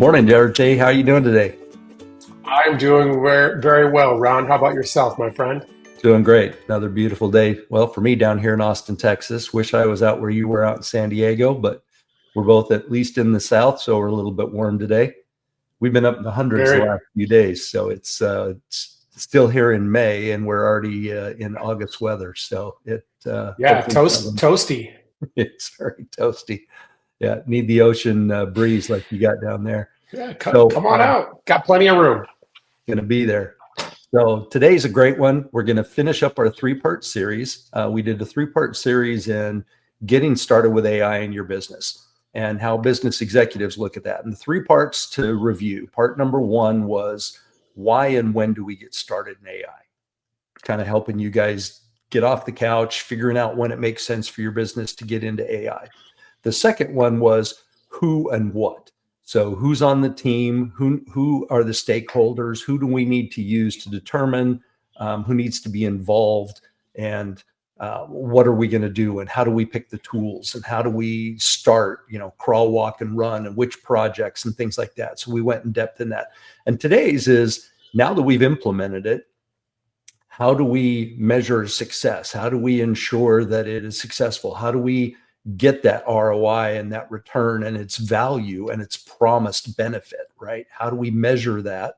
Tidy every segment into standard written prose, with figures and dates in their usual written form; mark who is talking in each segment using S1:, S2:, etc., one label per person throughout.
S1: Morning, RJ. How are you doing today?
S2: I'm doing very well, Ron. How about yourself, my friend?
S1: Doing great. Another beautiful day. Well, for me down here in Austin, Texas. Wish I was out where you were out in San Diego, but we're both at least in the South, so we're a little bit warm today. We've been up in the hundreds the
S2: Very,
S1: last few days, so it's still here in May, and we're already in August weather. So it
S2: yeah,
S1: hopefully
S2: toasty.
S1: it's very toasty. Yeah, need the ocean breeze like you got down there.
S2: Yeah,
S1: So
S2: come on out. Got plenty of room.
S1: going to be there. So today's a great one. We're going to finish up our three-part series. We did a three-part series in getting started with AI in your business and how business executives look at that. And the three parts to review. Part number one was why and when do we get started in AI? Kind of helping you guys get off the couch, figuring out when it makes sense for your business to get into AI. The second one was who and what. So who's on the team? Who are the stakeholders? Who do we need to use to determine who needs to be involved? And what are we going to do? And how do we pick the tools? And how do we start, crawl, walk, and run? And which projects and things like that. So we went in depth in that. And today's is now that we've implemented it, how do we measure success? How do we ensure that it is successful? How do we get that ROI and that return and its value and its promised benefit, right? How do we measure that?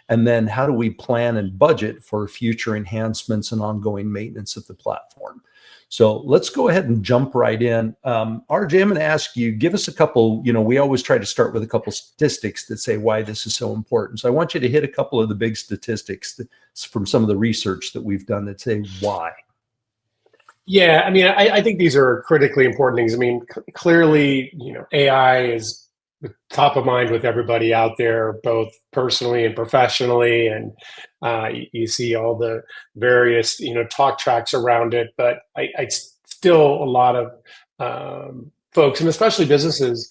S1: And then how do we plan and budget for future enhancements and ongoing maintenance of the platform? So let's go ahead and jump right in. RJ, I'm going to ask you, give us a couple, we always try to start with a couple statistics that say why this is so important. So I want you to hit a couple of the big statistics from some of the research that we've done that say why.
S2: Yeah, I mean, I think these are critically important things. I mean, clearly, AI is top of mind with everybody out there, both personally and professionally, and you see all the various, talk tracks around it. But I still a lot of folks, and especially businesses,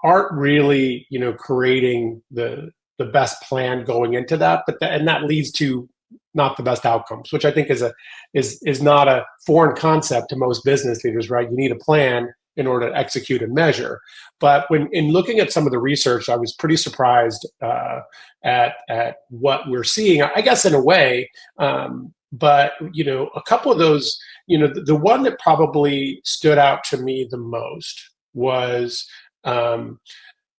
S2: aren't really, creating the best plan going into that. And that leads to not the best outcomes, which I think is not a foreign concept to most business leaders, right? You need a plan in order to execute and measure. But when in looking at some of the research, I was pretty surprised at what we're seeing. I guess in a way, but a couple of those, the one that probably stood out to me the most was the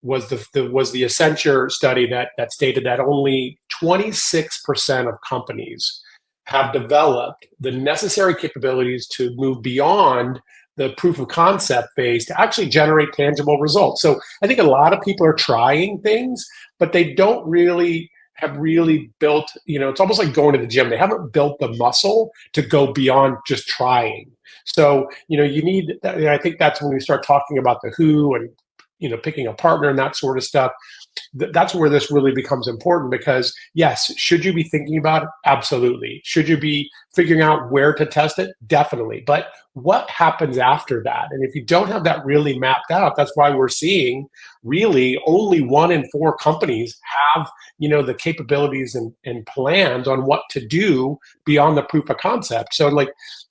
S2: Accenture study that stated that only 26% of companies have developed the necessary capabilities to move beyond the proof of concept phase to actually generate tangible results. So I think a lot of people are trying things, but they don't really have really built, it's almost like going to the gym. They haven't built the muscle to go beyond just trying. So, you need, I think that's when we start talking about the who and picking a partner and that sort of stuff. That's where this really becomes important because, yes, should you be thinking about it? Absolutely. Should you be figuring out where to test it? Definitely. But what happens after that? And if you don't have that really mapped out, that's why we're seeing really only 1 in 4 companies have, the capabilities and plans on what to do beyond the proof of concept. So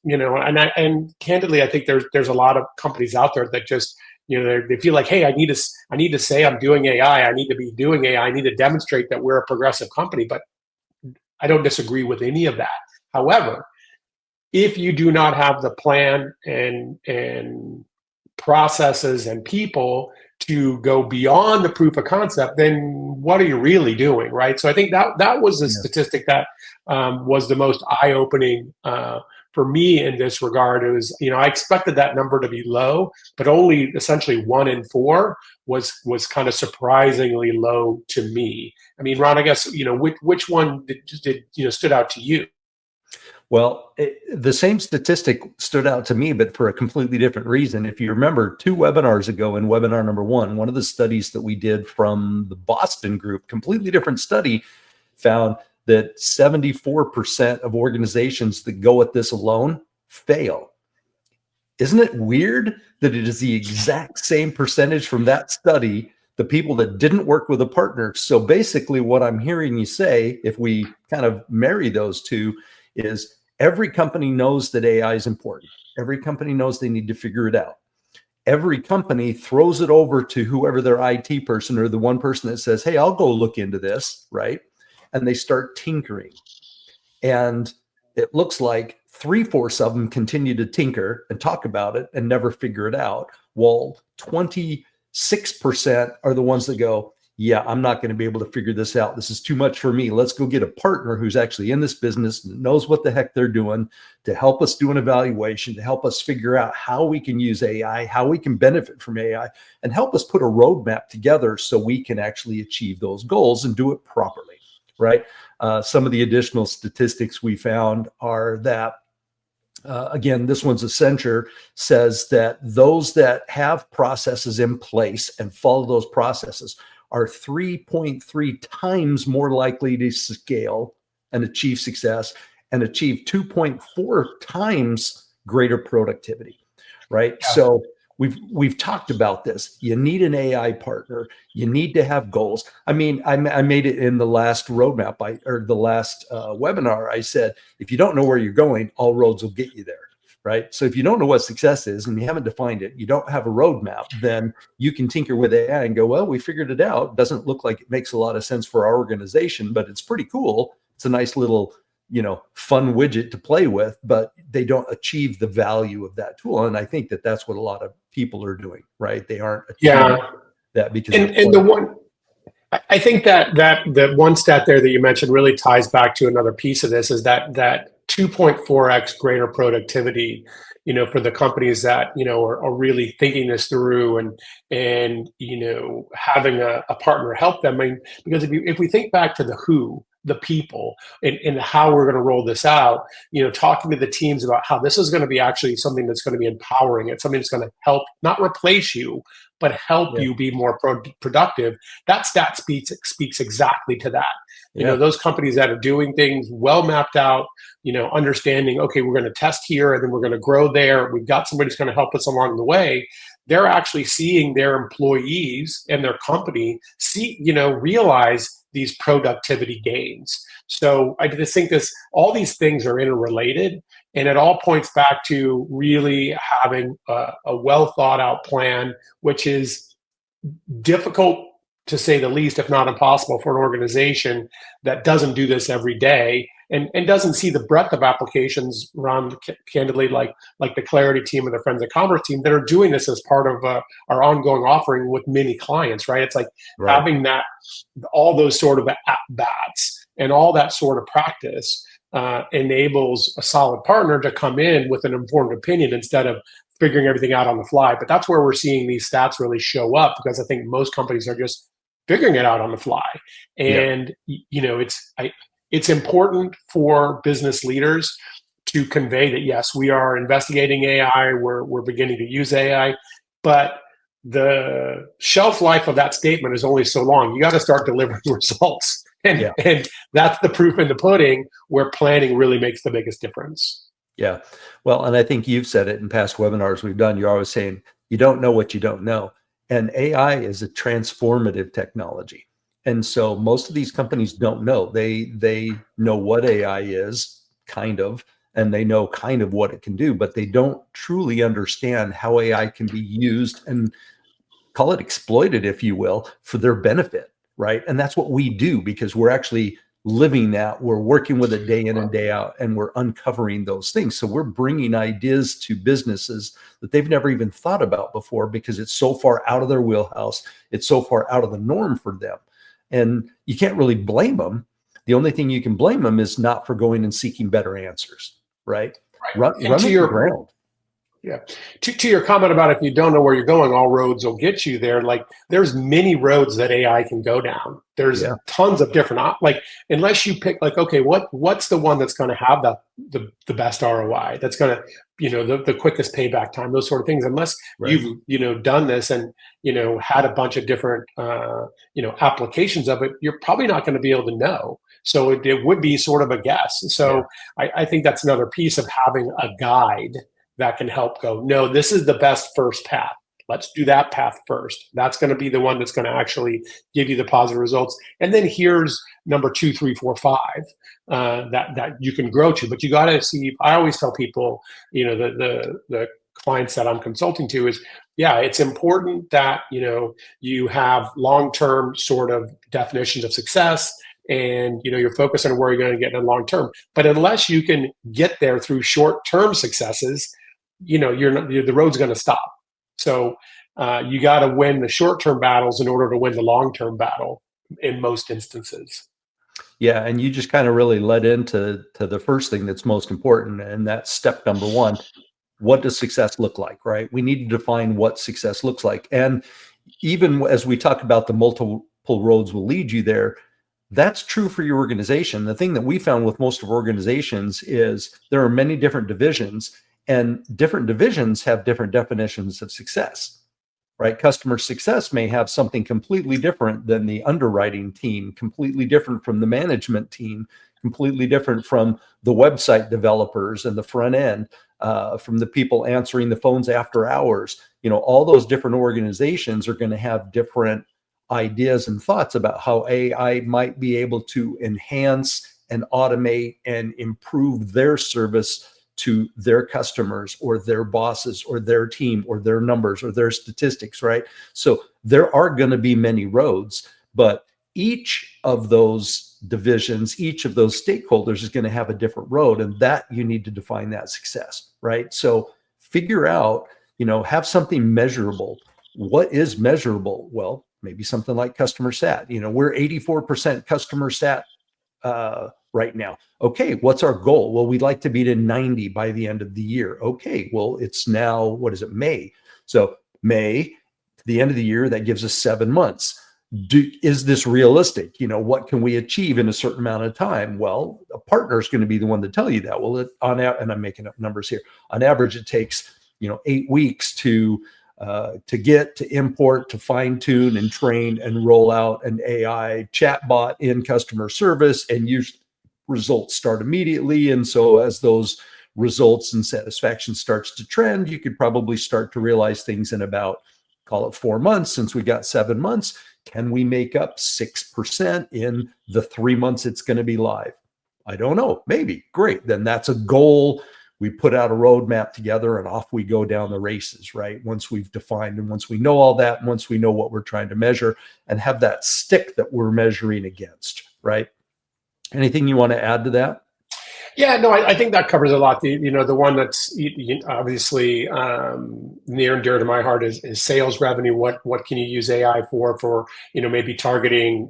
S2: and candidly, I think there's a lot of companies out there that just, they feel like, hey, I need to say I'm doing AI. I need to be doing AI. I need to demonstrate that we're a progressive company. But I don't disagree with any of that. However, if you do not have the plan and processes and people to go beyond the proof of concept, then what are you really doing, right? So I think that was the statistic that was the most eye-opening for me in this regard. It was, I expected that number to be low, but only essentially 1 in 4 was kind of surprisingly low to me. I mean, Ron, I guess, which one did stood out to you?
S1: Well, the same statistic stood out to me, but for a completely different reason. If you remember 2 webinars ago in webinar number one of the studies that we did from the Boston group, completely different study, found that 74% of organizations that go at this alone fail. Isn't it weird that it is the exact same percentage from that study, the people that didn't work with a partner? So basically what I'm hearing you say, if we kind of marry those two, is every company knows that AI is important. Every company knows they need to figure it out. every company throws it over to whoever their IT person or the one person that says, hey, I'll go look into this, right? And they start tinkering. And it looks like 3/4 of them continue to tinker and talk about it and never figure it out. While 26% are the ones that go, yeah, I'm not going to be able to figure this out. This is too much for me. Let's go get a partner who's actually in this business, knows what the heck they're doing, to help us do an evaluation, to help us figure out how we can use AI, how we can benefit from AI, and help us put a roadmap together so we can actually achieve those goals and do it properly, right? Some of the additional statistics we found are that, again, this one's Accenture, says that those that have processes in place and follow those processes are 3.3 times more likely to scale and achieve success and achieve 2.4 times greater productivity, right? Yeah. So we've talked about this. You need an AI partner. You need to have goals. I mean, I made it in the last roadmap or the last webinar. I said, if you don't know where you're going, all roads will get you there, right? So if you don't know what success is and you haven't defined it, you don't have a roadmap, then you can tinker with AI and go, well, we figured it out. Doesn't look like it makes a lot of sense for our organization, but it's pretty cool. It's a nice little, fun widget to play with, but they don't achieve the value of that tool. And I think that that's what a lot of people are doing, right? They aren't achieving that because
S2: I think that the one stat there that you mentioned really ties back to another piece of this, is that 2.4x greater productivity, for the companies that, are really thinking this through and having a partner help them. I mean, because if we think back to the people and how we're going to roll this out, talking to the teams about how this is going to be actually something that's going to be empowering. It's something that's going to help, not replace you, but help you be more productive. That stat speaks exactly to that. Those companies that are doing things well mapped out, understanding, okay, we're going to test here and then we're going to grow there. We've got somebody who's going to help us along the way. They're actually seeing their employees and their company realize these productivity gains. So I just think all these things are interrelated, and it all points back to really having a well thought out plan, which is difficult to say the least, if not impossible, for an organization that doesn't do this every day and doesn't see the breadth of applications around, candidly, like the Clarity team and the Friends of Commerce team that are doing this as part of our ongoing offering with many clients, right? It's like having all those sort of at-bats and all that sort of practice enables a solid partner to come in with an informed opinion instead of figuring everything out on the fly. But that's where we're seeing these stats really show up, because I think most companies are just figuring it out on the fly. And, it's important for business leaders to convey that, yes, we are investigating AI, we're beginning to use AI, but the shelf life of that statement is only so long. You got to start delivering results. And that's the proof in the pudding, where planning really makes the biggest difference.
S1: Yeah. Well, and I think you've said it in past webinars we've done. You're always saying, you don't know what you don't know. And AI is a transformative technology. And so most of these companies don't know. They know what AI is, kind of, and they know kind of what it can do, but they don't truly understand how AI can be used and call it exploited, if you will, for their benefit, right? And that's what we do, because we're actually living that. We're working with it day in and day out, and we're uncovering those things. So we're bringing ideas to businesses that they've never even thought about before, because it's so far out of their wheelhouse. It's so far out of the norm for them. And you can't really blame them. The only thing you can blame them is not for going and seeking better answers, right? Run to your ground.
S2: Yeah. To your comment about, if you don't know where you're going, all roads will get you there. Like, there's many roads that AI can go down. There's tons of different, unless you pick, like, okay, what's the one that's going to have the best ROI, that's going to, the quickest payback time, those sort of things. Unless you've, done this and, had a bunch of different, applications of it, you're probably not going to be able to know. So it would be sort of a guess. So I think that's another piece of having a guide that can help go, no, this is the best first path. Let's do that path first. That's going to be the one that's going to actually give you the positive results. And then here's number 2, 3, 4, 5 that you can grow to. But you got to see. I always tell people, the clients that I'm consulting to is, yeah, it's important that, you have long-term sort of definitions of success, and, you're focused on where you're going to get in the long term. But unless you can get there through short-term successes, the road's going to stop. So you got to win the short-term battles in order to win the long-term battle in most instances.
S1: Yeah, and you just kind of really led into the first thing that's most important, and that's step number one. What does success look like, right? We need to define what success looks like. And even as we talk about the multiple roads will lead you there, that's true for your organization. The thing that we found with most of organizations is there are many different divisions, and different divisions have different definitions of success. Right? Customer success may have something completely different than the underwriting team, completely different from the management team, completely different from the website developers and the front end, from the people answering the phones after hours. All those different organizations are going to have different ideas and thoughts about how AI might be able to enhance and automate and improve their service to their customers or their bosses or their team or their numbers or their statistics, right? So there are going to be many roads, but each of those divisions, each of those stakeholders is going to have a different road, and that you need to define that success, right? So figure out, have something measurable. What is measurable? Well, maybe something like customer sat. We're 84% customer sat right now. Okay, what's our goal? Well, we'd like to be to 90 by the end of the year. Okay, well, it's now, what is it, May? So May to the end of the year, that gives us 7 months. Is this realistic? What can we achieve in a certain amount of time? Well, a partner is going to be the one to tell you that. Well, and I'm making up numbers here. On average, it takes 8 weeks to get, to import, to fine tune and train and roll out an AI chatbot in customer service, and use results start immediately. And so as those results and satisfaction starts to trend, you could probably start to realize things in about, call it 4 months. Since we got 7 months, can we make up 6% in the 3 months it's going to be live? I don't know. Maybe. Great. Then that's a goal. We put out a roadmap together and off we go down the races, right? Once we've defined and once we know all that, and once we know what we're trying to measure and have that stick that we're measuring against, right? Anything you want to add to that?
S2: Yeah, no, I think that covers a lot. The one that's obviously near and dear to my heart is sales revenue. What can you use AI for maybe targeting,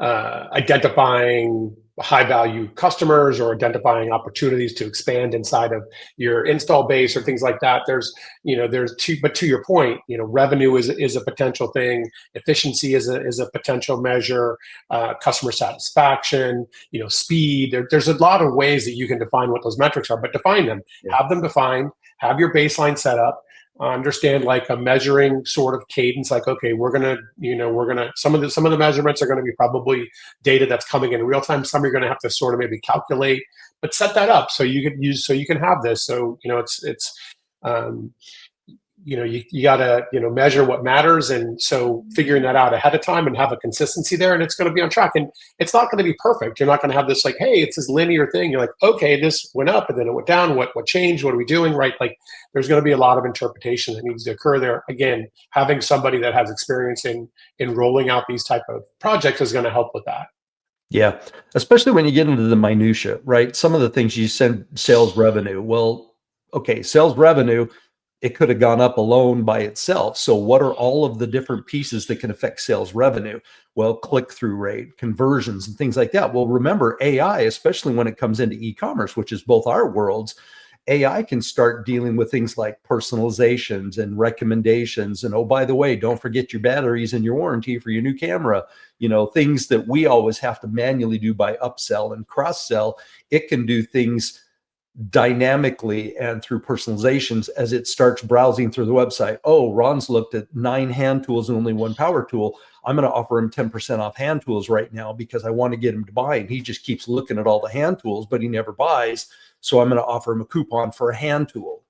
S2: identifying high value customers, or identifying opportunities to expand inside of your install base or things like that. But to your point, revenue is a potential thing. Efficiency is a potential measure. Customer satisfaction, speed. There's a lot of ways that you can define what those metrics are, but define them. Yeah. Have them defined. Have your baseline set up. Understand like a measuring sort of cadence, like, okay, we're gonna some of the measurements are going to be probably data that's coming in real time. Some you're going to have to sort of maybe calculate, but set that up so you can have this. So you got to measure what matters, and so figuring that out ahead of time and have a consistency there, and it's going to be on track. And it's not going to be perfect. You're not going to have this like, hey, it's this linear thing. You're like, okay, this went up and then it went down. What changed? What are we doing? Right? Like, there's going to be a lot of interpretation that needs to occur there. Again, having somebody that has experience in rolling out these type of projects is going to help with that.
S1: Yeah, especially when you get into the minutia, right? Some of the things you said, sales revenue. Well, okay, sales revenue, it could have gone up alone by itself. So what are all of the different pieces that can affect sales revenue? Well, click-through rate, conversions, and things like that. Well, remember, AI, especially when it comes into e-commerce, which is both our worlds, AI can start dealing with things like personalizations and recommendations. And, oh, by the way, don't forget your batteries and your warranty for your new camera. Things that we always have to manually do by upsell and cross-sell. It can do things dynamically and through personalizations as it starts browsing through the website. Oh, Ron's looked at 9 hand tools and only 1 power tool. I'm going to offer him 10% off hand tools right now because I want to get him to buy. And he just keeps looking at all the hand tools, but he never buys. So I'm going to offer him a coupon for a hand tool,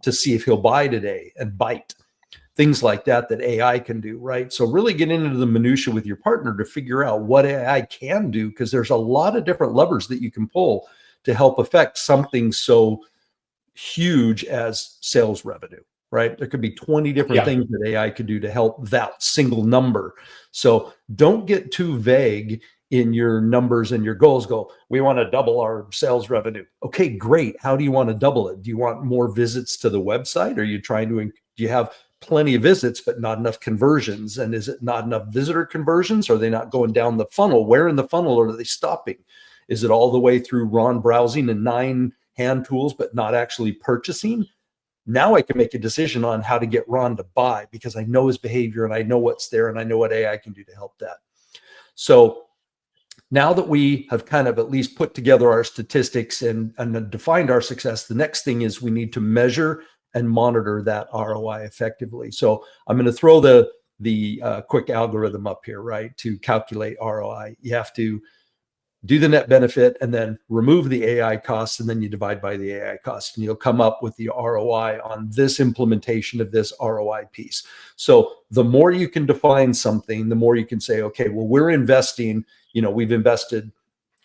S1: to see if he'll buy today and bite. Things like that AI can do, right? So really get into the minutia with your partner to figure out what AI can do, because there's a lot of different levers that you can pull to help affect something so huge as sales revenue, right? There could be 20 different
S2: Yeah.
S1: things that AI could do to help that single number. So don't get too vague in your numbers and your goals. Go, we want to double our sales revenue. Okay, great. How do you want to double it? Do you want more visits to the website? Are you trying to, do you have plenty of visits, but not enough conversions? And is it not enough visitor conversions? Are they not going down the funnel? Where in the funnel are they stopping? Is it all the way through Ron browsing and 9 hand tools, but not actually purchasing? Now I can make a decision on how to get Ron to buy because I know his behavior and I know what's there and I know what AI can do to help that. So now that we have kind of at least put together our statistics and defined our success, the next thing is we need to measure and monitor that ROI effectively. So I'm going to throw the quick algorithm up here, right? To calculate ROI, you have to do the net benefit and then remove the AI costs, and then you divide by the AI costs, and you'll come up with the ROI on this implementation of this ROI piece. So the more you can define something, the more you can say, okay, well, we're investing, we've invested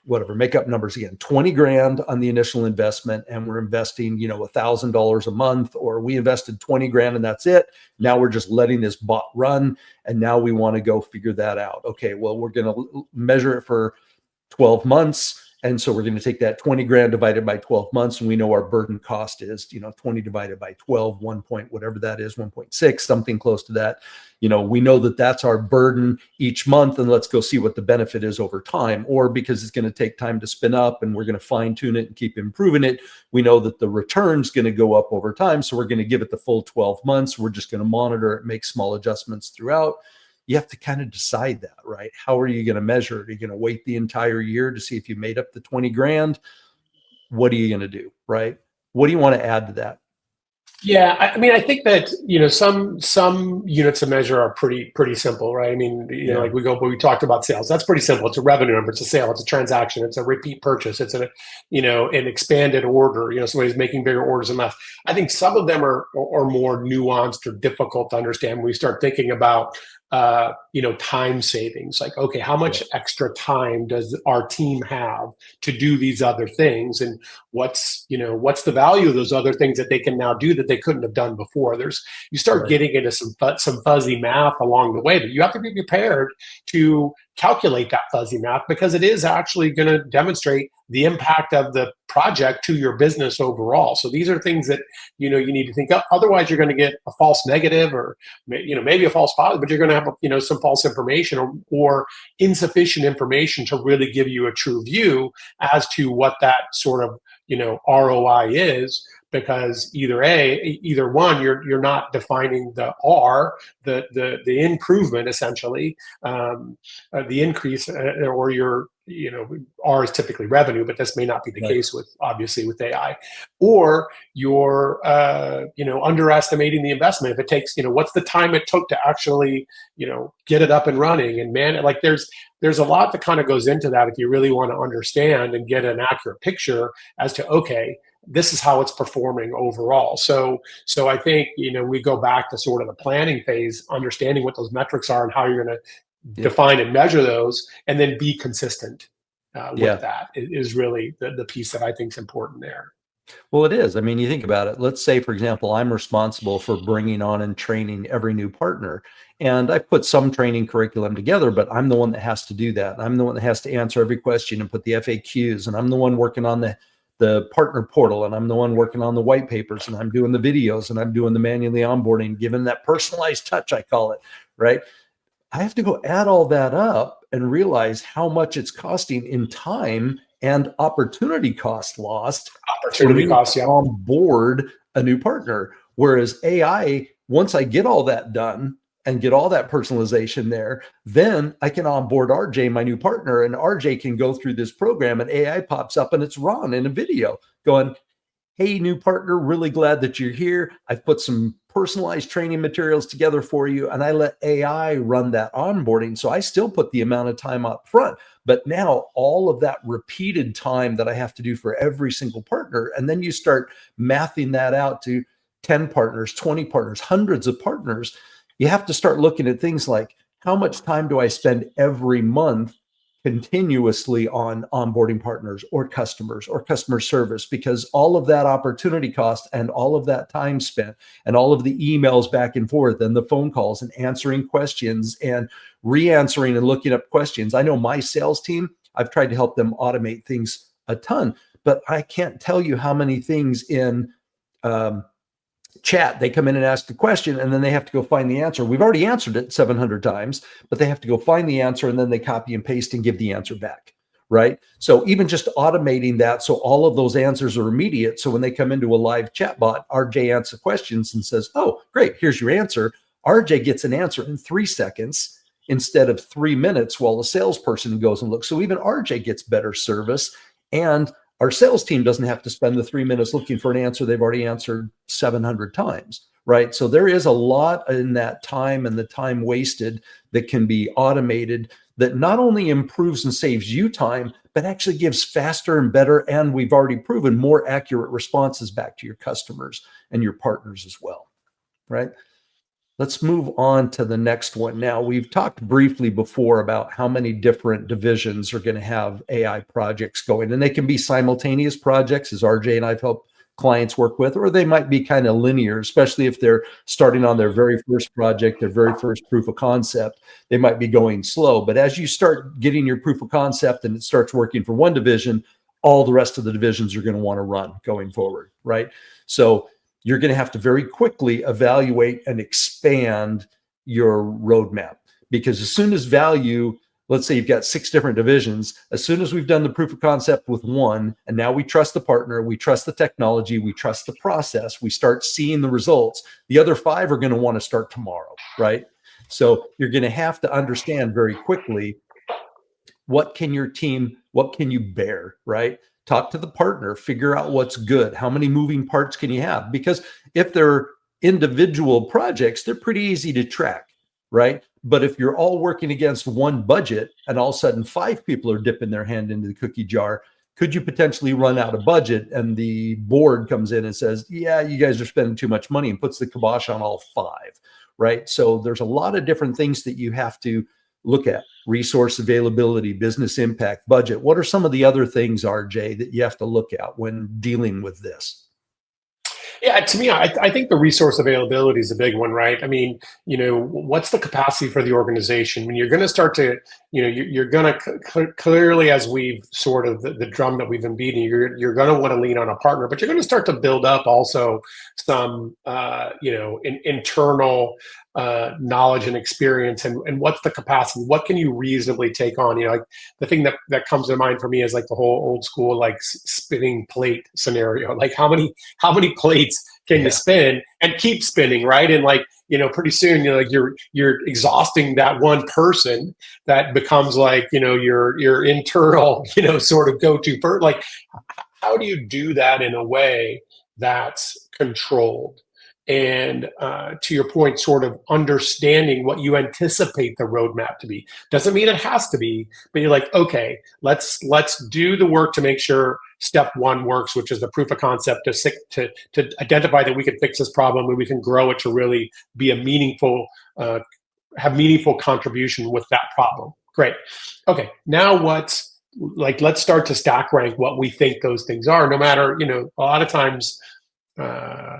S1: whatever, make up numbers again, 20 grand on the initial investment, and we're investing, $1,000 a month, or we invested 20 grand and that's it. Now we're just letting this bot run. And now we want to go figure that out. Okay, well, we're going to measure it for 12 months. And so we're going to take that 20 grand divided by 12 months. And we know our burden cost is, 20 divided by 12, 1 point, whatever that is, 1.6, something close to that. We know that that's our burden each month, and let's go see what the benefit is over time. Or because it's going to take time to spin up and we're going to fine tune it and keep improving it, we know that the return's going to go up over time. So we're going to give it the full 12 months. We're just going to monitor it, make small adjustments throughout. You have to kind of decide that, right? How are you going to measure it? Are you going to wait the entire year to see if you made up the 20 grand? What are you going to do, right? What do you want to add to that?
S2: Yeah, I think that some units of measure are pretty simple, right? Like we talked about sales. That's pretty simple. It's a revenue number. It's a sale. It's a transaction. It's a repeat purchase. It's an expanded order. Somebody's making bigger orders than less. I think some of them are more nuanced or difficult to understand when we start thinking about time savings. Like, okay, how much extra time does our team have to do these other things, and what's the value of those other things that they can now do that they couldn't have done before? You start getting into some fuzzy math along the way, but you have to be prepared to calculate that fuzzy math, because it is actually going to demonstrate the impact of the project to your business overall. So these are things that you need to think of. Otherwise, you're going to get a false negative, or maybe a false positive, but you're going to have some false information or insufficient information to really give you a true view as to what that sort of ROI is. Because either one, you're not defining the R, the improvement, essentially, the increase, or your R is typically revenue, but this may not be the case with AI, or you're underestimating the investment. If it takes what's the time it took to actually get it up and running, and there's a lot that kind of goes into that if you really want to understand and get an accurate picture as to, okay, this is how it's performing overall. So I think, we go back to sort of the planning phase, understanding what those metrics are and how you're going to define and measure those, and then be consistent with that is really the piece that I think is important there.
S1: Well, it is. You think about it. Let's say, for example, I'm responsible for bringing on and training every new partner. And I've put some training curriculum together, but I'm the one that has to do that. I'm the one that has to answer every question and put the FAQs. And I'm the one working on the partner portal, and I'm the one working on the white papers, and I'm doing the videos, and I'm doing the manually onboarding, given that personalized touch, I call it, right? I have to go add all that up and realize how much it's costing in time and opportunity cost lost on board a new partner. Whereas AI, once I get all that done and get all that personalization there, then I can onboard RJ, my new partner, and RJ can go through this program, and AI pops up and it's Ron in a video going, hey, new partner, really glad that you're here. I've put some personalized training materials together for you, and I let AI run that onboarding. So I still put the amount of time up front, but now all of that repeated time that I have to do for every single partner, and then you start mathing that out to 10 partners, 20 partners, hundreds of partners. You have to start looking at things like, how much time do I spend every month continuously on onboarding partners or customers or customer service, because all of that opportunity cost and all of that time spent and all of the emails back and forth and the phone calls and answering questions and re-answering and looking up questions. I know my sales team, I've tried to help them automate things a ton, but I can't tell you how many things in chat, they come in and ask the question and then they have to go find the answer. We've already answered it 700 times, but they have to go find the answer and then they copy and paste and give the answer back, right? So even just automating that, so all of those answers are immediate. So when they come into a live chat bot, RJ answers questions and says, oh, great, here's your answer. RJ gets an answer in 3 seconds instead of 3 minutes while the salesperson goes and looks. So even RJ gets better service, and our sales team doesn't have to spend the 3 minutes looking for an answer they've already answered 700 times, right? So there is a lot in that time and the time wasted that can be automated that not only improves and saves you time, but actually gives faster and better, and we've already proven more accurate responses back to your customers and your partners as well, right? Let's move on to the next one. Now, we've talked briefly before about how many different divisions are going to have AI projects going, and they can be simultaneous projects, as RJ and I've helped clients work with, or they might be kind of linear, especially if they're starting on their very first project, their very first proof of concept. They might be going slow, but as you start getting your proof of concept and it starts working for one division, all the rest of the divisions are going to want to run going forward, right? So you're going to have to very quickly evaluate and expand your roadmap, because as soon as value, let's say you've got 6 different divisions, as soon as we've done the proof of concept with one, and now we trust the partner, we trust the technology, we trust the process, we start seeing the results, the other 5 are going to want to start tomorrow, right? So you're going to have to understand very quickly, what can your team, what can you bear, right? Talk to the partner, figure out what's good. How many moving parts can you have? Because if they're individual projects, they're pretty easy to track, right? But if you're all working against one budget and all of a sudden 5 people are dipping their hand into the cookie jar, could you potentially run out of budget and the board comes in and says, yeah, you guys are spending too much money, and puts the kibosh on all 5, right? So there's a lot of different things that you have to look at: resource availability, business impact, budget. What are some of the other things, RJ, that you have to look at when dealing with this?
S2: Yeah, to me, I think the resource availability is a big one, right? I mean, what's the capacity for the organization? I mean, you're going to start to, you're going to clearly, as we've sort of the drum that we've been beating, you're going to want to lean on a partner, but you're going to start to build up also some, internal knowledge and experience, and what's the capacity? What can you reasonably take on? Like the thing that comes to mind for me is like the whole old school like spinning plate scenario. Like how many plates can you spin and keep spinning, right? And like pretty soon you're exhausting that one person that becomes like your internal sort of go-to for like, how do you do that in a way that's controlled? And to your point, sort of understanding what you anticipate the roadmap to be. Doesn't mean it has to be, but you're like, okay, let's do the work to make sure step 1 works, which is the proof of concept to identify that we can fix this problem and we can grow it to really be a meaningful, have meaningful contribution with that problem. Great. Okay, now let's start to stack rank what we think those things are. No matter, a lot of times,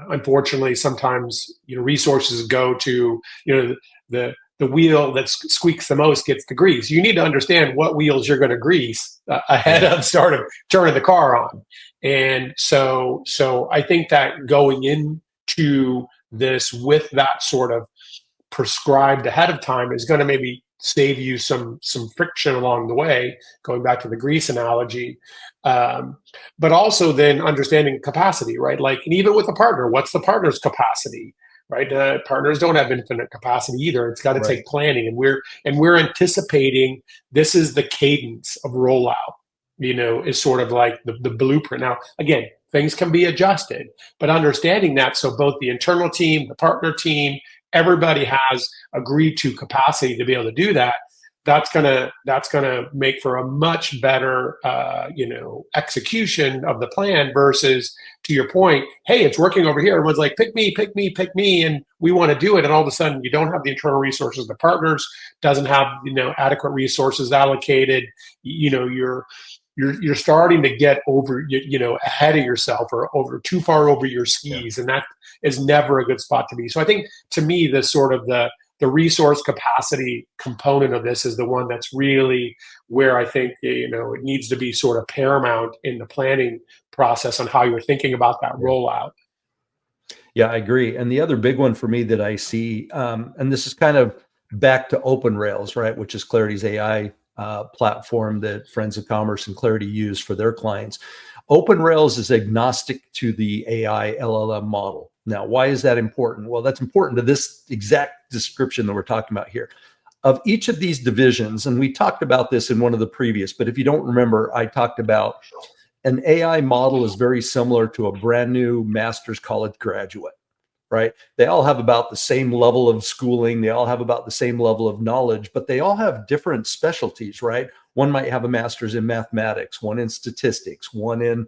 S2: unfortunately, sometimes resources go to the wheel that squeaks the most gets the grease. You need to understand what wheels you're going to grease ahead of turning the car on. And so I think that going into this with that sort of prescribed ahead of time is going to maybe save you some friction along the way, going back to the grease analogy. But also then understanding capacity, right? Like, and even with a partner, what's the partner's capacity, right? Partners don't have infinite capacity either. It's got to take planning, and we're anticipating this is the cadence of rollout, is sort of like the blueprint. Now, again, things can be adjusted, but understanding that, so both the internal team, the partner team, everybody has agreed to capacity to be able to do that. that's gonna make for a much better execution of the plan versus, to your point, hey, it's working over here. Everyone's like, pick me, pick me, pick me, and we want to do it. And all of a sudden, you don't have the internal resources. The partners doesn't have adequate resources allocated. You're starting to get over ahead of yourself or over too far over your skis, and that is never a good spot to be. So I think, to me, the sort of the resource capacity component of this is the one that's really where I think it needs to be sort of paramount in the planning process on how you're thinking about that rollout.
S1: Yeah, I agree. And the other big one for me that I see, and this is kind of back to Open Rails, right, which is Clarity's AI platform that Friends of Commerce and Clarity use for their clients. Open Rails is agnostic to the AI LLM model. Now, why is that important? Well, that's important to this exact description that we're talking about here. Of each of these divisions, and we talked about this in one of the previous, but if you don't remember, I talked about an AI model is very similar to a brand new master's college graduate, right? They all have about the same level of schooling. They all have about the same level of knowledge, but they all have different specialties, right? One might have a master's in mathematics, one in statistics, one in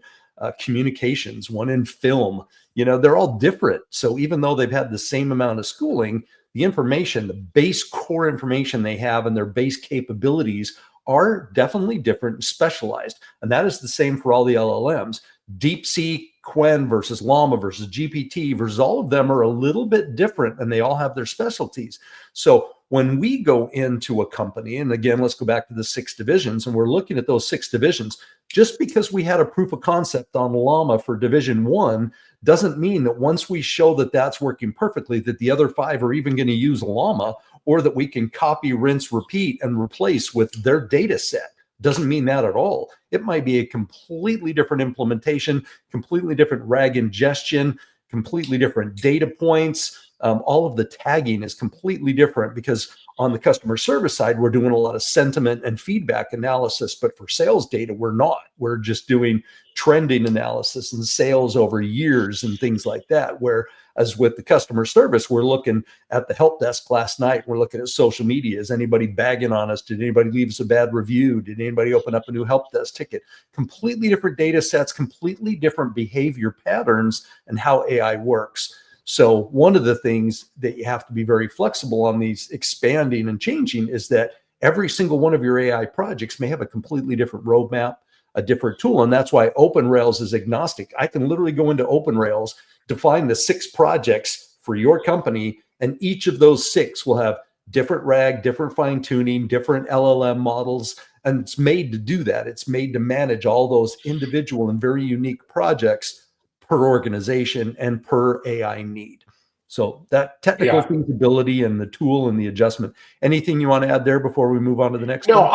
S1: communications, one in film. They're all different. So even though they've had the same amount of schooling, the information, the base core information they have and their base capabilities are definitely different and specialized. And that is the same for all the LLMs. DeepSeek, Qwen versus Llama versus GPT versus all of them are a little bit different, and they all have their specialties. So when we go into a company, and again, let's go back to the 6 divisions, and we're looking at those 6 divisions, just because we had a proof of concept on Llama for division 1 doesn't mean that once we show that that's working perfectly, that the other 5 are even going to use Llama, or that we can copy, rinse, repeat, and replace with their data set. Doesn't mean that at all. It might be a completely different implementation, completely different RAG ingestion, completely different data points. All of the tagging is completely different, because on the customer service side, we're doing a lot of sentiment and feedback analysis, but for sales data, we're not. We're just doing trending analysis and sales over years and things like that. Whereas with the customer service, we're looking at the help desk last night. We're looking at social media. Is anybody bagging on us? Did anybody leave us a bad review? Did anybody open up a new help desk ticket? Completely different data sets, completely different behavior patterns, and how AI works. So one of the things that you have to be very flexible on these expanding and changing is that every single one of your AI projects may have a completely different roadmap, a different tool. And that's why Open Rails is agnostic. I can literally go into Open Rails, define the 6 projects for your company, and each of those 6 will have different RAG, different fine tuning, different LLM models. And it's made to do that. It's made to manage all those individual and very unique projects per organization and per AI need. So that technical feasibility and the tool and the adjustment. Anything you want to add there before we move on to the next one?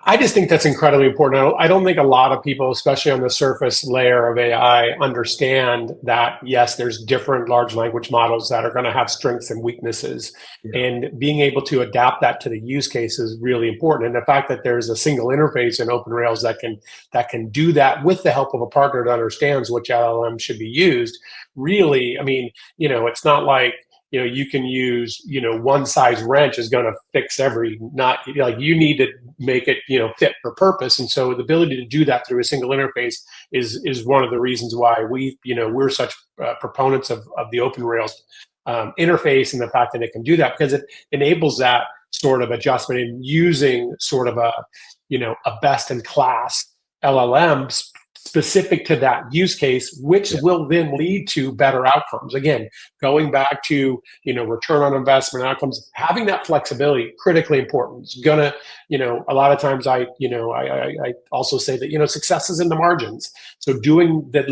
S2: I just think that's incredibly important. I don't think a lot of people, especially on the surface layer of AI, understand that, yes, there's different large language models that are going to have strengths and weaknesses. Yeah. And being able to adapt that to the use case is really important. And the fact that there's a single interface in Open Rails that can do that with the help of a partner that understands which LLM should be used, really, I mean, it's not like, you can use, one size wrench is going to fix not like you need to make it, fit for purpose. And so the ability to do that through a single interface is one of the reasons why we're such proponents of the Open Rails interface, and the fact that it can do that, because it enables that sort of adjustment in using sort of a best in class LLM specific to that use case, which will then lead to better outcomes. Again, going back to, return on investment outcomes, having that flexibility, critically important. It's gonna, a lot of times I also say that, success is in the margins. So doing that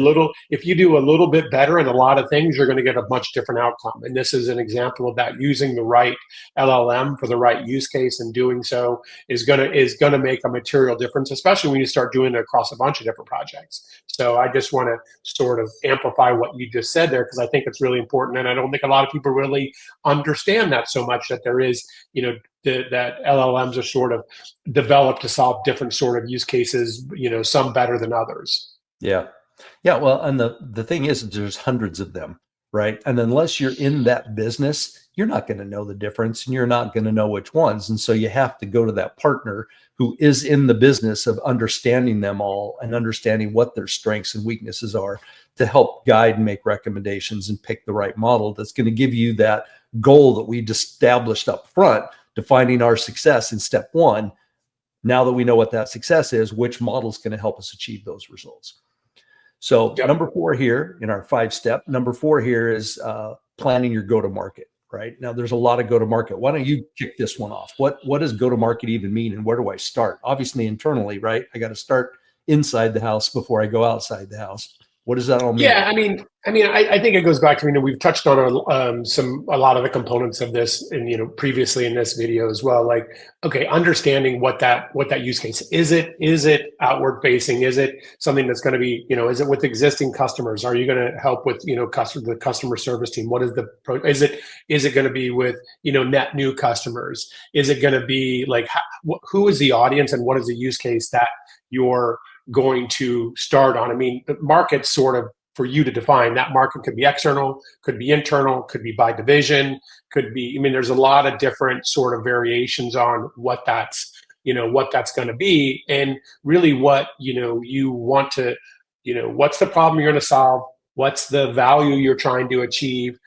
S2: if you do a little bit better in a lot of things, you're going to get a much different outcome. And this is an example of that. Using the right LLM for the right use case, and doing so is going to make a material difference, especially when you start doing it across a bunch of different projects. So I just want to sort of amplify what you just said there, because I think it's really important. And I don't think a lot of people really understand that so much, that there is, that LLMs are sort of developed to solve different sort of use cases, some better than others.
S1: Yeah. Yeah. Well, and the thing is, there's hundreds of them, right? And unless you're in that business, you're not going to know the difference and you're not going to know which ones. And so you have to go to that partner who is in the business of understanding them all and understanding what their strengths and weaknesses are to help guide and make recommendations and pick the right model that's going to give you that goal that we established up front, defining our success in step one. Now that we know what that success is, which model is going to help us achieve those results? So number 4 here in our 5-step, number 4 here is planning your go-to-market, right? Now there's a lot of go-to-market. Why don't you kick this one off? What does go-to-market even mean and where do I start? Obviously internally, right? I got to start inside the house before I go outside the house. What does that all mean?
S2: Yeah, I think it goes back to, we've touched on a lot of the components of this, and previously in this video as well. Like, okay, understanding what that use case is. It outward facing? Is it something that's going to be, is it with existing customers? Are you going to help with the customer service team? What is is it going to be with net new customers? Is it going to be like who is the audience and what is the use case that you're going to start on? The market sort of, for you to define that market, could be external, could be internal, could be by division, could be, there's a lot of different sort of variations on what that's going to be. And really what, you want to, what's the problem you're going to solve? What's the value you're trying to achieve?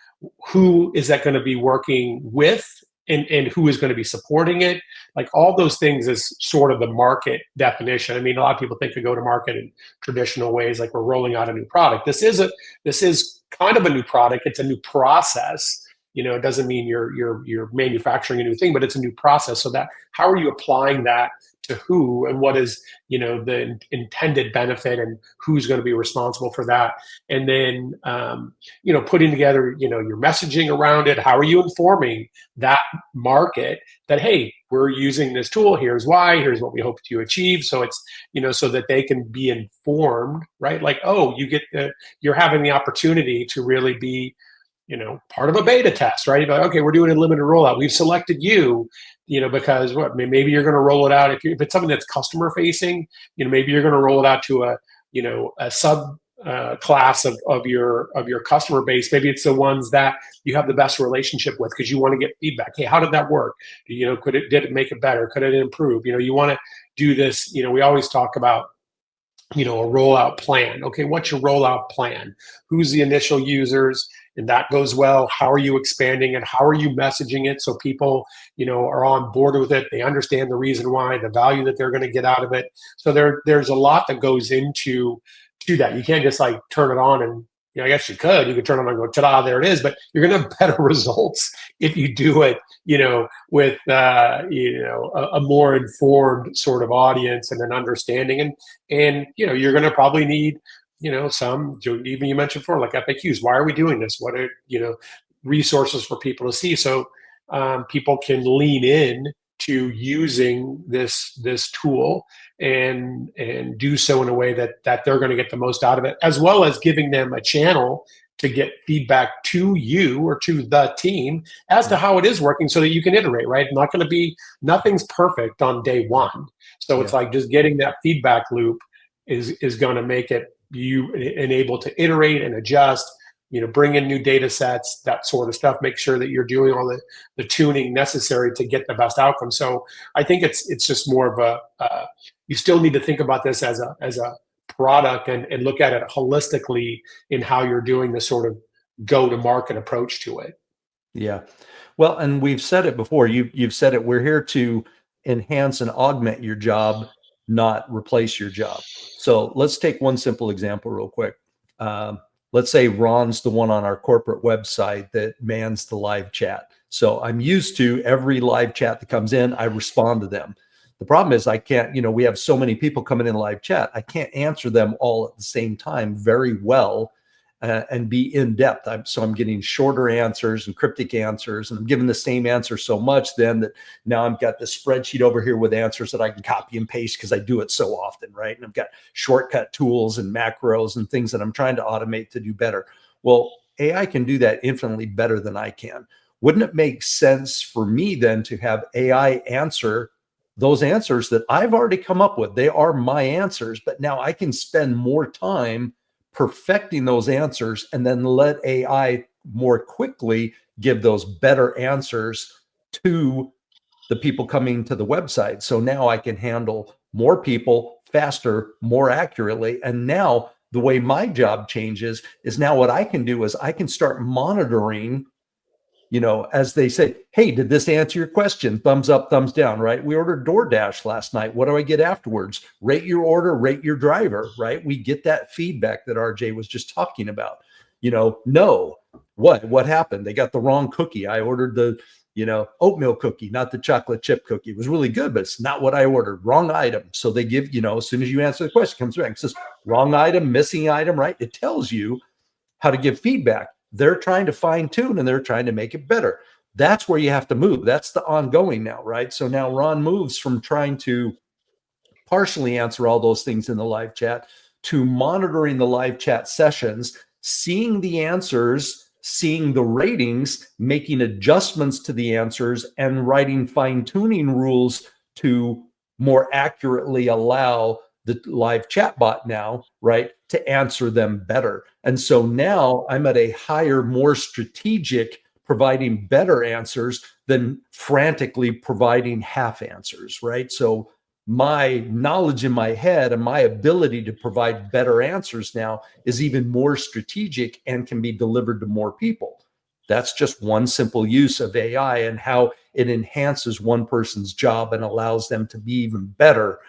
S2: Who is that going to be working with? And who is going to be supporting it? Like all those things is sort of the market definition. A lot of people think to go to market in traditional ways, like we're rolling out a new product. This is kind of a new product. It's a new process. It doesn't mean you're manufacturing a new thing, but it's a new process. So that, how are you applying that to who, and what is the intended benefit, and who's going to be responsible for that? And then putting together your messaging around it. How are you informing that market that, hey, we're using this tool, here's why, here's what we hope to achieve? So it's so that they can be informed, right? Like, oh, you're having the opportunity to really be part of a beta test, right? Like, okay, we're doing a limited rollout. We've selected you, because maybe you're going to roll it out. If it's something that's customer facing, maybe you're going to roll it out to a sub class of your customer base. Maybe it's the ones that you have the best relationship with because you want to get feedback. Hey, how did that work? Did it make it better? Could it improve? You want to do this. We always talk about a rollout plan. Okay, what's your rollout plan? Who's the initial users? And that goes well. How are you expanding it? How are you messaging it so people, are on board with it? They understand the reason why, the value that they're going to get out of it. So there's a lot that goes into that. You can't just like turn it on and, I guess you could turn it on and go, ta-da, there it is. But you're going to have better results if you do it, with, a more informed sort of audience and an understanding. And you're going to probably need, some, even you mentioned before, like FAQs. Why are we doing this? What are, resources for people to see? So people can lean in to using this tool and do so in a way that they're going to get the most out of it, as well as giving them a channel to get feedback to you or to the team as to how it is working so that you can iterate, right? Nothing's perfect on day one. So it's like just getting that feedback loop is going to make it you able to iterate and adjust, bring in new data sets, that sort of stuff, make sure that you're doing all the tuning necessary to get the best outcome. So I think it's just more of you still need to think about this as a product and look at it holistically in how you're doing this sort of go-to-market approach to it.
S1: Yeah. Well, and we've said it before. You've said it. We're here to enhance and augment your job, not replace your job. So let's take one simple example real quick. Let's say Ron's the one on our corporate website that mans the live chat. So I'm used to every live chat that comes in, I respond to them. The problem is I can't, we have so many people coming in live chat. I can't answer them all at the same time very well and be in depth. So I'm getting shorter answers and cryptic answers, and I'm giving the same answer so much then that now I've got this spreadsheet over here with answers that I can copy and paste because I do it so often, right? And I've got shortcut tools and macros and things that I'm trying to automate to do better. Well, AI can do that infinitely better than I can. Wouldn't it make sense for me then to have AI answer those answers that I've already come up with? They are my answers, but now I can spend more time perfecting those answers and then let AI more quickly give those better answers to the people coming to the website. So now I can handle more people faster, more accurately. And now the way my job changes is now what I can do is I can start monitoring, as they say, hey, did this answer your question? Thumbs up, thumbs down, right? We ordered DoorDash last night. What do I get afterwards? Rate your order, rate your driver, right? We get that feedback that RJ was just talking about. No, what happened? They got the wrong cookie. I ordered the, oatmeal cookie, not the chocolate chip cookie. It was really good, but it's not what I ordered. Wrong item. So they give, as soon as you answer the question, it comes back. It says wrong item, missing item, right? It tells you how to give feedback. They're trying to fine tune and they're trying to make it better. That's where you have to move. That's the ongoing now, right? So now Ron moves from trying to partially answer all those things in the live chat to monitoring the live chat sessions, seeing the answers, seeing the ratings, making adjustments to the answers, and writing fine-tuning rules to more accurately allow the live chat bot now, right, to answer them better. And so now I'm at a higher, more strategic, providing better answers than frantically providing half answers, right? So my knowledge in my head and my ability to provide better answers now is even more strategic and can be delivered to more people. That's just one simple use of AI and how it enhances one person's job and allows them to be even better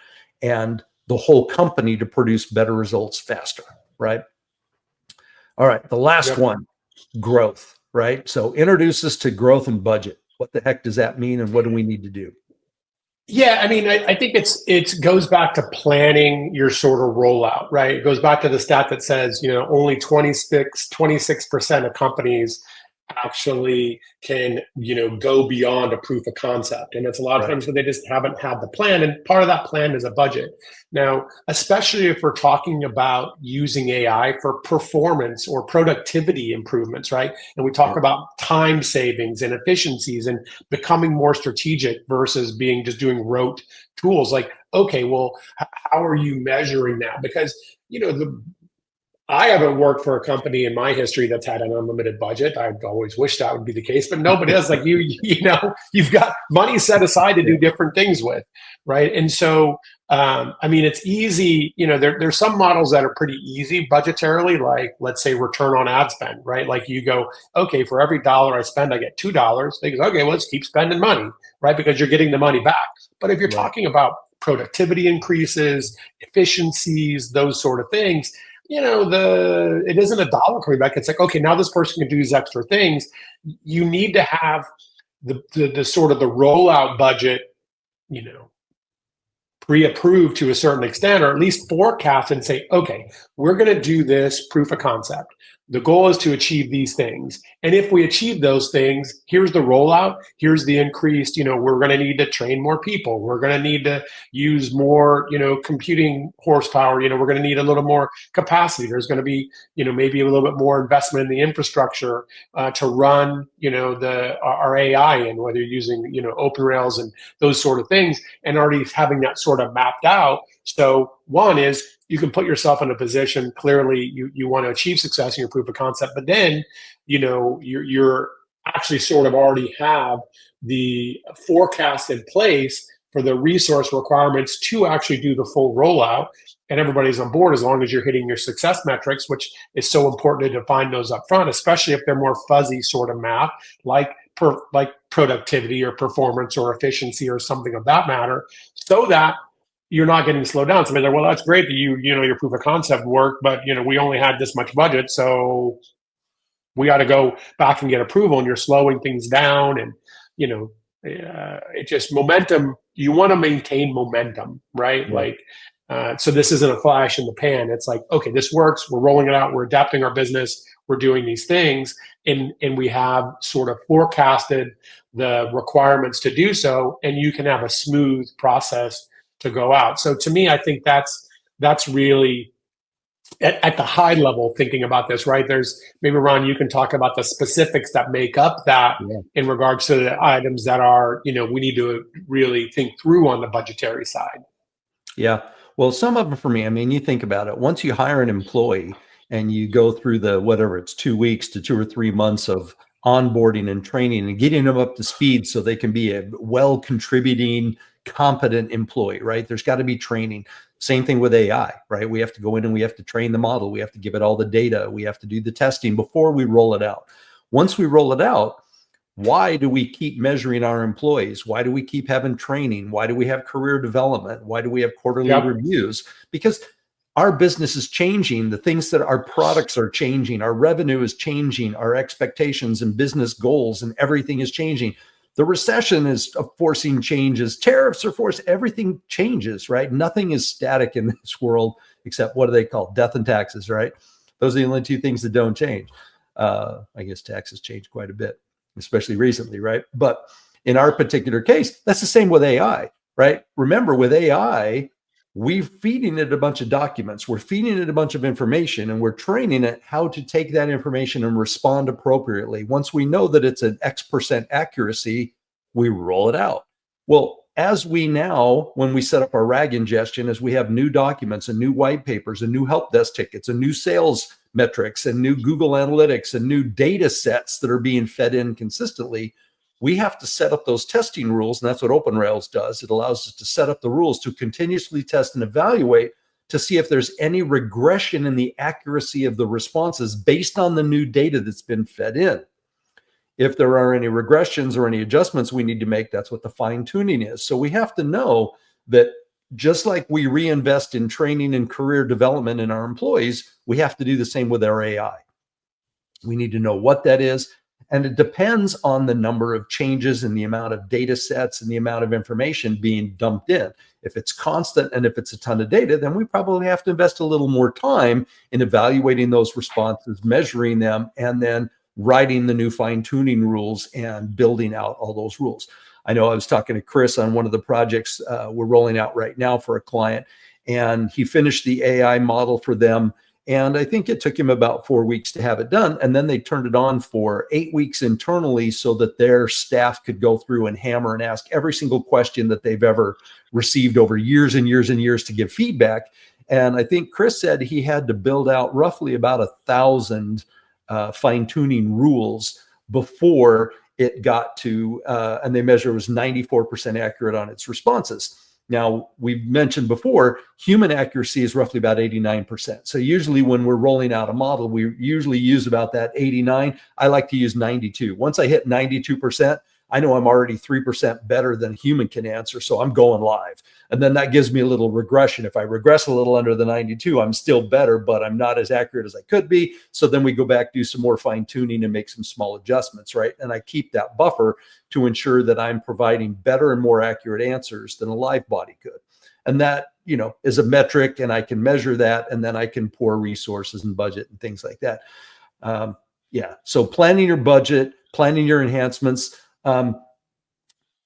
S1: and the whole company to produce better results faster, right? All right, the last one, growth, right? So introduce us to growth and budget. What the heck does that mean and what do we need to do?
S2: Yeah, I mean, I think it goes back to planning your sort of rollout, right? It goes back to the stat that says, only 26% of companies actually can, go beyond a proof of concept. And it's a lot of times when they just haven't had the plan. And part of that plan is a budget. Now, especially if we're talking about using AI for performance or productivity improvements, right? And we talk about time savings and efficiencies and becoming more strategic versus being just doing rote tools. Like, okay, well, how are you measuring that? Because, I haven't worked for a company in my history that's had an unlimited budget. I'd always wish that would be the case, but nobody does. Like you've got money set aside to do different things with, right? And so, it's easy. There's some models that are pretty easy budgetarily, like let's say return on ad spend, right? Like you go, okay, for every dollar I spend, I get $2. They go, okay, well, let's keep spending money, right? Because you're getting the money back. But if you're talking about productivity increases, efficiencies, those sort of things, it isn't a dollar coming back. It's like, okay, now this person can do these extra things. You need to have the sort of the rollout budget, pre-approved to a certain extent, or at least forecast and say, okay, we're going to do this proof of concept. The goal is to achieve these things. And if we achieve those things, here's the rollout, here's the increased, we're going to need to train more people. We're going to need to use more, computing horsepower. We're going to need a little more capacity. There's going to be, maybe a little bit more investment in the infrastructure to run, our AI in, whether you're using, OpenRails and those sort of things, and already having that sort of mapped out. So one is you can put yourself in a position, clearly you want to achieve success in your proof of concept, but then, you're actually sort of already have the forecast in place for the resource requirements to actually do the full rollout, and everybody's on board as long as you're hitting your success metrics, which is so important to define those up front, especially if they're more fuzzy sort of math, like productivity or performance or efficiency or something of that matter, so that you're not getting slowed down. So they're, well, that's great that your proof of concept worked, but we only had this much budget, so we got to go back and get approval, and you're slowing things down, and it just momentum. You want to maintain momentum, right? Like, so this isn't a flash in the pan. It's like, okay, this works. We're rolling it out. We're adapting our business. We're doing these things, and we have sort of forecasted the requirements to do so, and you can have a smooth process to go out. So to me, I think that's really at the high level thinking about this, right? There's maybe, Ron, you can talk about the specifics that make up that in regards to the items that are, we need to really think through on the budgetary side.
S1: Yeah. Well, some of them for me, you think about it. Once you hire an employee, and you go through the, whatever, it's 2 weeks to 2 or 3 months of onboarding and training and getting them up to speed so they can be a well contributing, competent employee, right? There's got to be training. Same thing with AI, right? We have to go in and we have to train the model. We have to give it all the data. We have to do the testing before we roll it out. Once we roll it out, why do we keep measuring our employees? Why do we keep having training? Why do we have career development? Why do we have quarterly reviews? Because our business is changing. The things that our products are changing. Our revenue is changing. Our expectations and business goals and everything is changing. The recession is forcing changes. Tariffs are forced. Everything changes, right? Nothing is static in this world except, what do they call, death and taxes, right? Those are the only two things that don't change. I guess taxes change quite a bit, especially recently, right? But in our particular case, that's the same with AI, right? Remember, with AI, we're feeding it a bunch of documents, we're feeding it a bunch of information, and we're training it how to take that information and respond appropriately. Once we know that it's an X% accuracy, we roll it out. Well, as we now, when we set up our RAG ingestion, as we have new documents and new white papers and new help desk tickets and new sales metrics and new Google Analytics and new data sets that are being fed in consistently, we have to set up those testing rules. And that's what OpenRails does. It allows us to set up the rules to continuously test and evaluate to see if there's any regression in the accuracy of the responses based on the new data that's been fed in. If there are any regressions or any adjustments we need to make, that's what the fine tuning is. So we have to know that just like we reinvest in training and career development in our employees, we have to do the same with our AI. We need to know what that is. And it depends on the number of changes and the amount of data sets and the amount of information being dumped in. If it's constant and if it's a ton of data, then we probably have to invest a little more time in evaluating those responses, measuring them, and then writing the new fine-tuning rules and building out all those rules. I know I was talking to Chris on one of the projects we're rolling out right now for a client, and he finished the AI model for them. And I think it took him about 4 weeks to have it done. And then they turned it on for 8 weeks internally so that their staff could go through and hammer and ask every single question that they've ever received over years and years and years to give feedback. And I think Chris said he had to build out roughly about 1,000 fine-tuning rules before it got to, and they measure it was 94% accurate on its responses. Now, we've mentioned before, human accuracy is roughly about 89%. So usually when we're rolling out a model, we usually use about that 89. I like to use 92. Once I hit 92%, I know I'm already 3% better than a human can answer, so I'm going live. And then that gives me a little regression. If I regress a little under the 92, I'm still better, but I'm not as accurate as I could be. So then we go back, do some more fine tuning and make some small adjustments, right? And I keep that buffer to ensure that I'm providing better and more accurate answers than a live body could. And that, is a metric, and I can measure that, and then I can pour resources and budget and things like that. So planning your budget, planning your enhancements.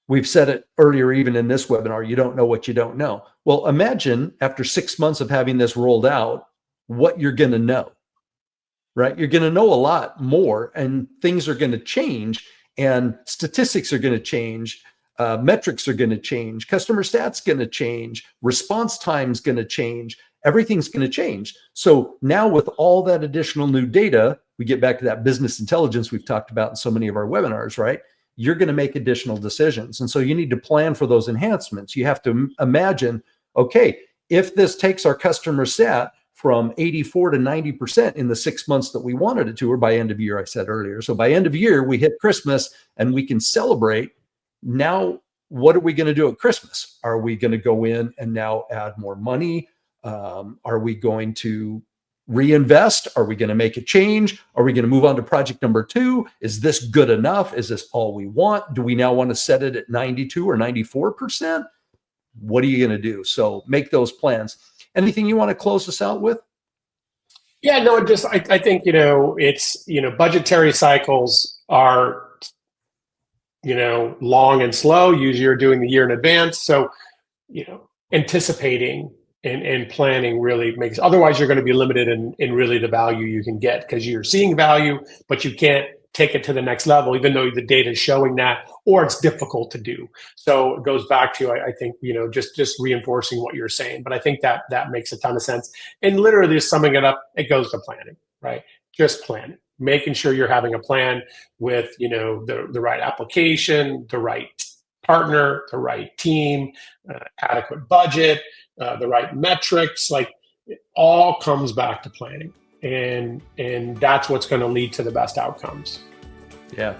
S1: We've said it earlier, even in this webinar, you don't know what you don't know. Well, imagine after 6 months of having this rolled out, what you're going to know, right? You're going to know a lot more, and things are going to change, and statistics are going to change. Metrics are going to change. Customer stats going to change. Response time's going to change. Everything's going to change. So now with all that additional new data, we get back to that business intelligence we've talked about in so many of our webinars, right? You're going to make additional decisions. And so you need to plan for those enhancements. You have to imagine, okay, if this takes our customer sat from 84 to 90% in the 6 months that we wanted it to, or by end of year, I said earlier. So by end of year, we hit Christmas and we can celebrate. Now, what are we going to do at Christmas? Are we going to go in and now add more money? Are we going to reinvest? Are we going to make a change? Are we going to move on to project number 2? Is this good enough? Is this all we want? Do we now want to set it at 92 or 94%? What are you going to do? So make those plans. Anything you want to close us out with?
S2: Yeah, no, I think, it's, budgetary cycles are, long and slow. Usually you're doing the year in advance. So, anticipating and planning really makes, otherwise you're going to be limited in really the value you can get, because you're seeing value, but you can't take it to the next level, even though the data is showing that, or it's difficult to do. So it goes back to, I think, just reinforcing what you're saying. But I think that makes a ton of sense. And literally just summing it up, it goes to planning, right? Just planning, making sure you're having a plan with, the right application, the right partner, the right team, adequate budget, the right metrics. Like, it all comes back to planning. And that's what's going to lead to the best outcomes.
S1: Yeah.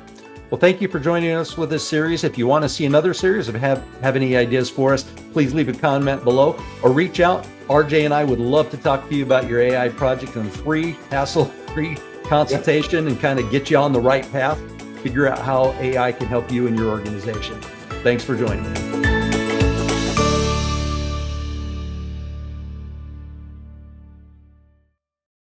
S1: Well, thank you for joining us with this series. If you want to see another series or have any ideas for us, please leave a comment below or reach out. RJ and I would love to talk to you about your AI project in a free, hassle-free consultation and kind of get you on the right path, figure out how AI can help you in your organization. Thanks for joining me.